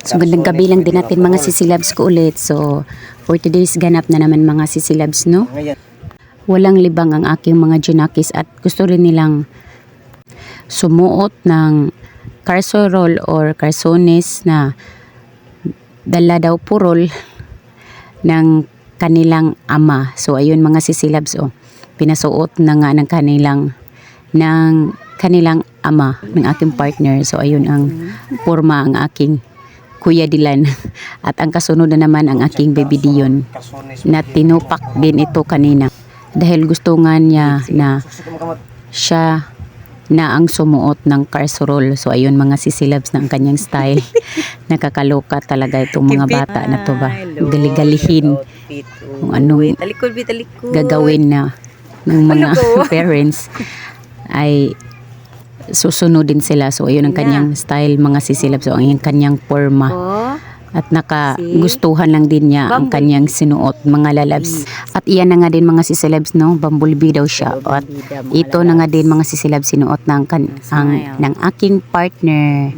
So gandang gabi lang din natin mga sisilabs ko ulit. So for today's ganap na naman mga sisilabs, no? Walang libang ang aking mga junakis at gusto rin nilang sumuot ng carsorol or carsones na dala daw purol ng kanilang ama. So ayun mga sisilabs, pinasuot na nga ng kanilang ama, ng aking partner. So ayun ang porma ang aking Kuya Dylan. At ang kasunod na naman ang aking baby Dion na tinupak din ito kanina dahil gusto nga niya na siya na ang sumuot ng carsorol. So ayun mga sisilabs ng kanyang style. Nakakaloka talaga itong mga bata na to ba. Galigalihin kung anong gagawin na ng mga parents ay susunodin sila. So ayun ang kanyang style mga sisilabs. So ang kanyang forma. At nakagustuhan lang din niya ang kanyang sinuot mga lalabs. At iyan na nga din mga sisilabs, no? Bumblebee daw siya. At ito na nga din mga sisilabs sinuot ng aking partner.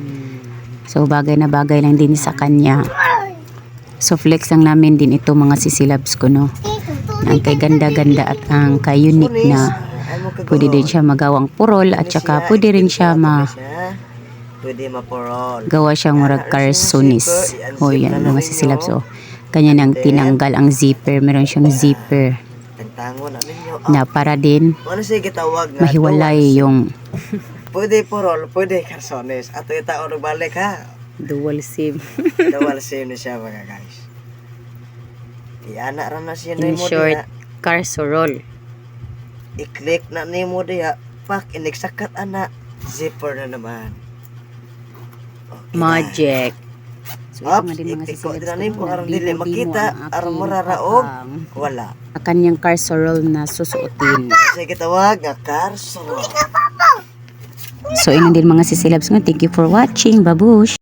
So bagay na bagay lang din sa kanya. So flex lang namin din ito mga sisilabs ko, no? Ang kay ganda-ganda at ang kay unique na pwede din siya magawang purol at saka pwede rin siya gawa siyang murag carsonis. O yan mga sisilabs. Kanya nang tinanggal ang zipper. Meron siyang zipper na para din mahiwalay yung pwede purol, pwede carsones. At ito taon balik ha. dual sim. Dual sim na siya mga guys. Iana rin na siya In short, carsorol. I-click na ni mo diya. Pak, iniksakat ana. Zipper na naman. Magic. So ito nga din mga Iko sisilabs din po ko, aron dili makita aron mararaog wala. ang kanyang carsorol na susuotin. Sige tawag nga carsorol. So yun din mga sisilabs nga. Thank you for watching. Babush!